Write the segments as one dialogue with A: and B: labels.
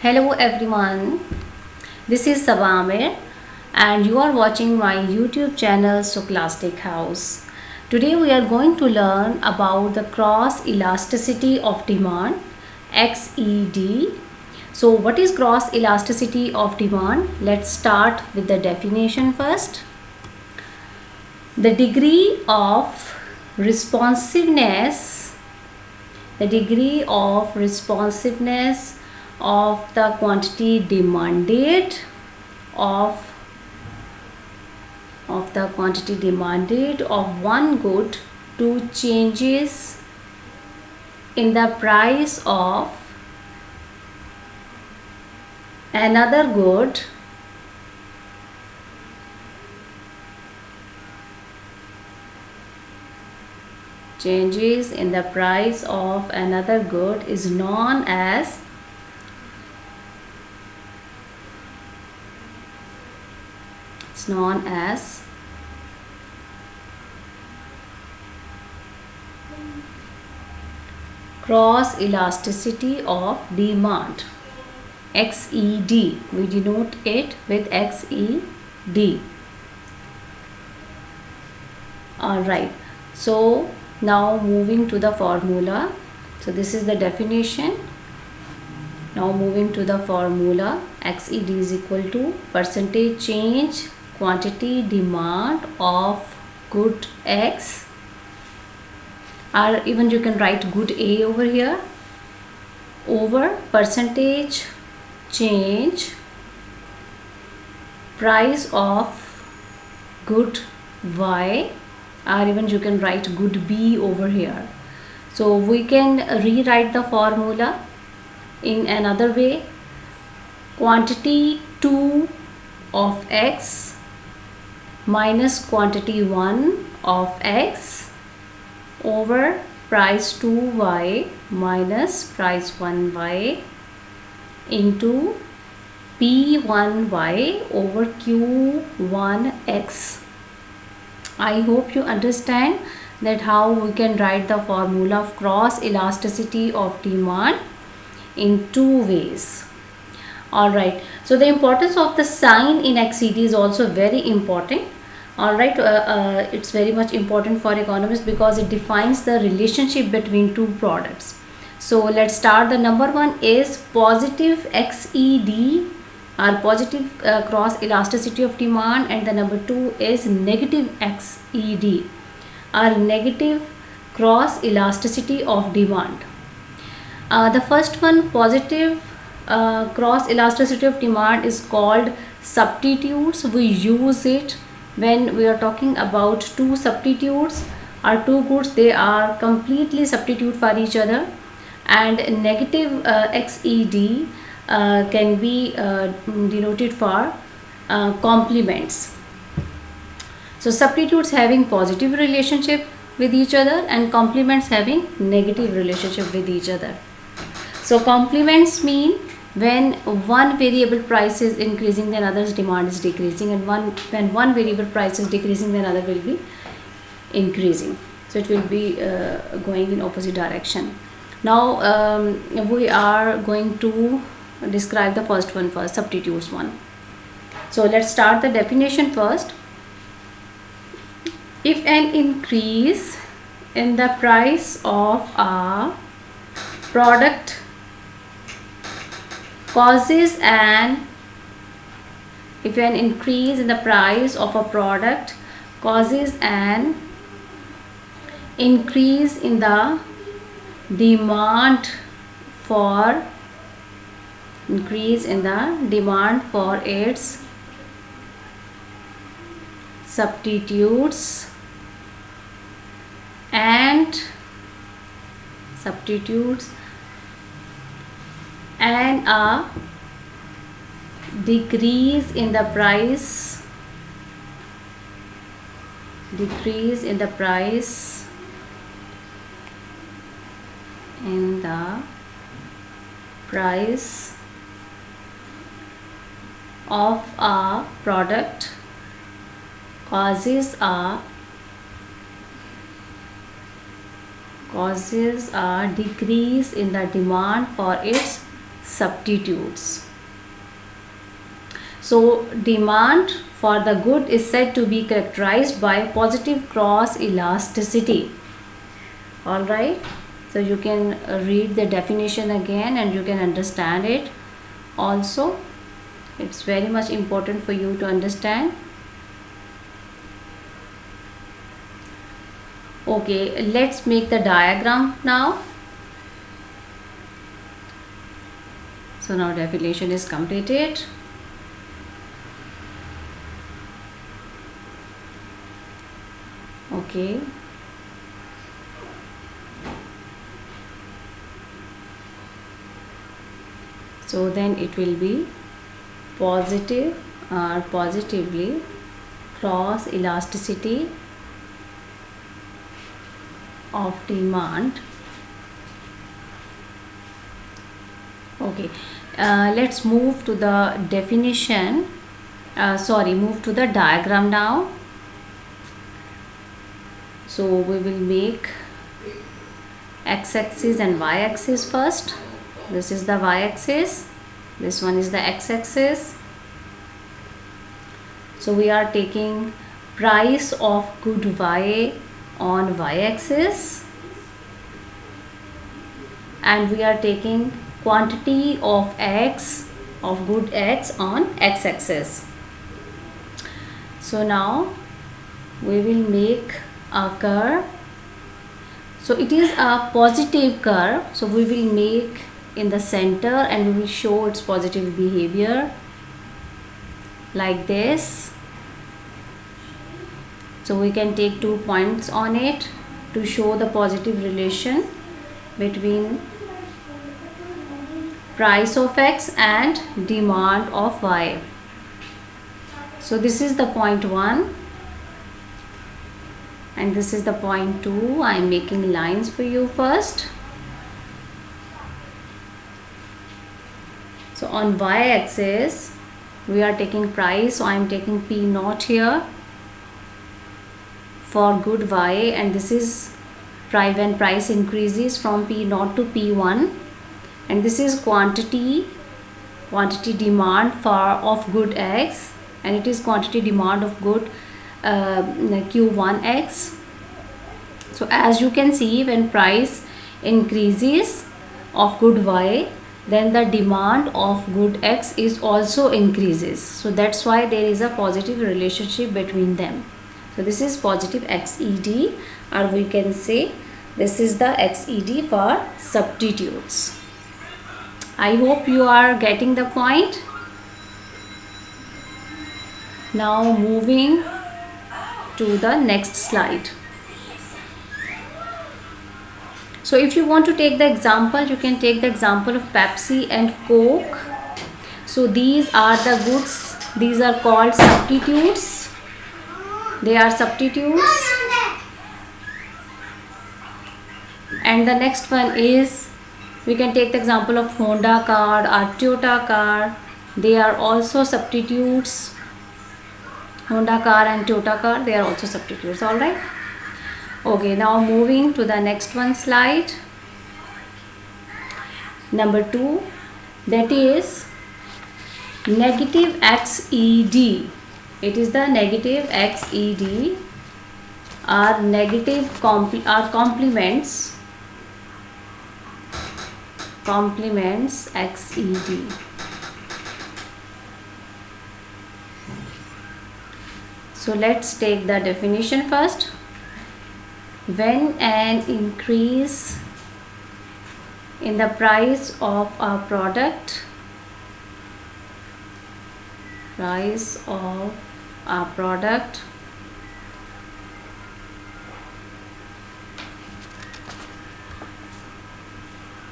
A: Hello everyone, this is Sabamir and you are watching my YouTube channel Scholastic House. Today we are going to learn about the cross elasticity of demand XED. So what is cross elasticity of demand? Let's start with the definition first. The degree of responsiveness of the quantity demanded of one good to changes in the price of another good is known as cross elasticity of demand XED. We denote it with XED. Alright, so now moving to the formula. So this is the definition. Now moving to the formula, XED is equal to percentage change quantity demand of good X, or even you can write good A over here, over percentage change price of good Y, or even you can write good B over here. So we can rewrite the formula in another way. Quantity 2 of X minus quantity 1 of X over price 2Y minus price 1Y into P1Y over Q1X. I hope you understand that how we can write the formula of cross elasticity of demand in two ways. Alright, so the importance of the sign in XED is also very important. Alright, it's very much important for economists because it defines the relationship between two products. So let's start. The number one is positive XED, or positive cross elasticity of demand, and the number two is negative XED, or negative cross elasticity of demand. The first one, positive cross elasticity of demand, is called substitutes. We use it when we are talking about two substitutes or two goods. They are completely substitute for each other. And negative XED can be denoted for complements. So substitutes having positive relationship with each other and complements having negative relationship with each other. So complements mean when one variable price is increasing, then others demand is decreasing, and when one variable price is decreasing, then other will be increasing. So it will be going in opposite direction. Now we are going to describe the first one first, substitutes one. So let's start the definition first. If an increase in the price of a product causes an increase in the price of a product causes an increase in the demand for its substitutes and a decrease in the price of a product causes a decrease in the demand for its substitutes. So demand for the good is said to be characterized by positive cross elasticity. All right, so you can read the definition again and you can understand it also. It's very much important for you to understand. Okay, let's make the diagram now. So now definition is completed. Okay. So then it will be positive or positively cross elasticity of demand. Okay, let's move to the definition. Move to the diagram now. So we will make x-axis and y-axis first. This is the y-axis, this one is the x-axis. So we are taking price of good y on y-axis and we are taking quantity of x, of good x, on x-axis. So now we will make a curve. So it is a positive curve, so we will make in the center and we will show its positive behavior like this. So we can take 2 points on it to show the positive relation between price of x and demand of y. So this is the point 1 and this is the point 2. I am making lines for you first. So on y-axis we are taking price, so I am taking P0 here for good y, and this is when price increases from P0 to P1, and this is quantity demand of good x, and it is quantity demand of good Q1x. So as you can see, when price increases of good y, then the demand of good x is also increases. So that's why there is a positive relationship between them. So this is positive XED, or we can say this is the XED for substitutes. I hope you are getting the point. Now moving to the next slide. So if you want to take the example, you can take the example of Pepsi and Coke. So these are the goods, these are called substitutes. They are substitutes. And the next one is, we can take the example of Honda car or Toyota car. They are also substitutes. Honda car and Toyota car, they are also substitutes. All right. Okay, now moving to the next one slide. Number 2, that is negative XED. It is the negative XED, or negative complements XED. So let's take the definition first. When an increase in the price of a product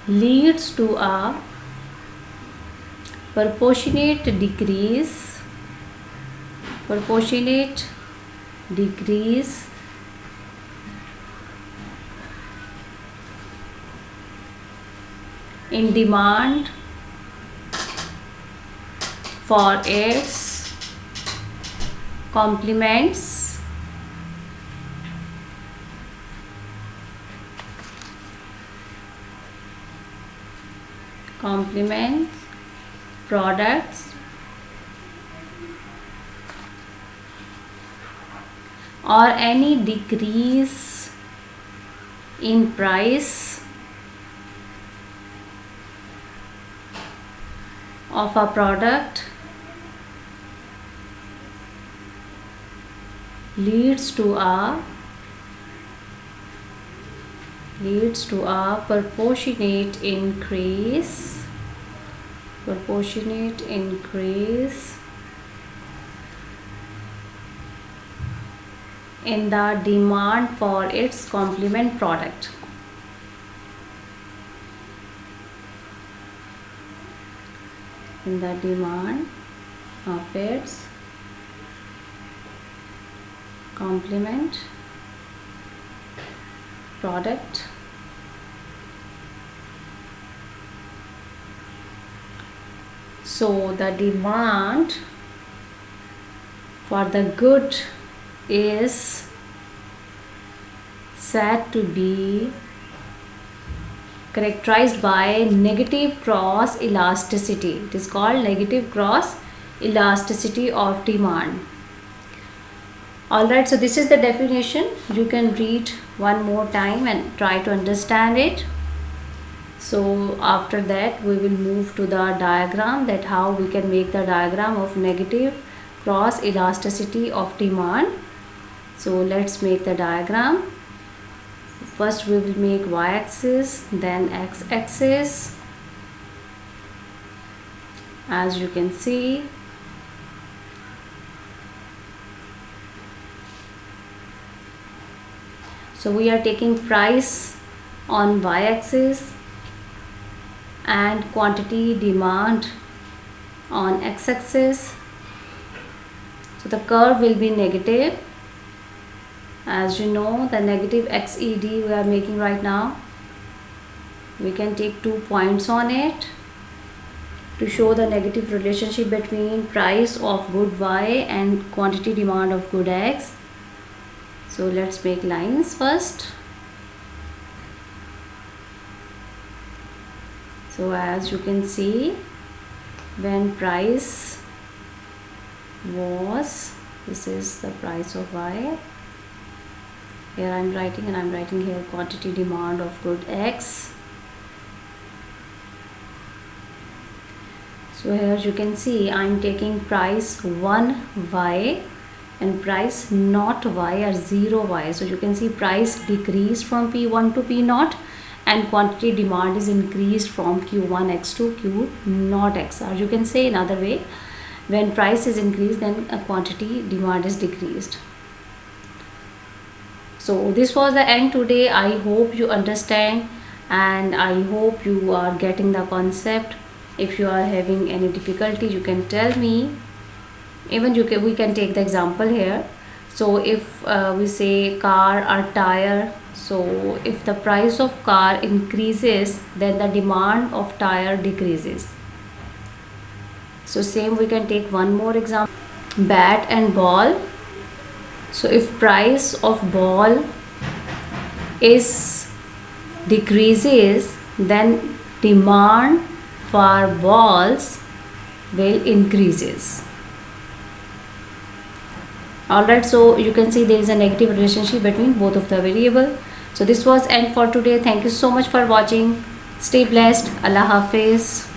A: leads to a proportionate decrease in demand for its complements, complements, products, or any decrease in price of a product leads to a proportionate increase in the demand for its complement product. In the demand of its complement product. So the demand for the good is said to be characterized by negative cross elasticity. It is called negative cross elasticity of demand. Alright, so this is the definition. You can read one more time and try to understand it. So after that we will move to the diagram, that how we can make the diagram of negative cross elasticity of demand. So let's make the diagram. First we will make y-axis, then x-axis. As you can see, so we are taking price on y-axis and quantity demand on x-axis. So the curve will be negative. As you know, the negative XED we are making right now. We can take 2 points on it to show the negative relationship between price of good Y and quantity demand of good X. So let's make lines first. So as you can see, when price was, this is the price of Y. Here I am writing, and I am writing here quantity demand of good X. So here you can see I am taking price 1 Y and price not Y or 0 Y. So you can see price decreased from P1 to P0 and quantity demand is increased from Q1X to Q0X. Or you can say another way, when price is increased, then a quantity demand is decreased. So this was the end today. I hope you understand and I hope you are getting the concept. If you are having any difficulty, you can tell me. Even we can take the example here. So if we say car or tire, so if the price of car increases, then the demand of tire decreases. So same we can take one more example, bat and ball. So if price of ball is decreases, then demand for balls will increases. Alright, so you can see there is a negative relationship between both of the variable. So this was end for today. Thank you so much for watching. Stay blessed. Allah Hafiz.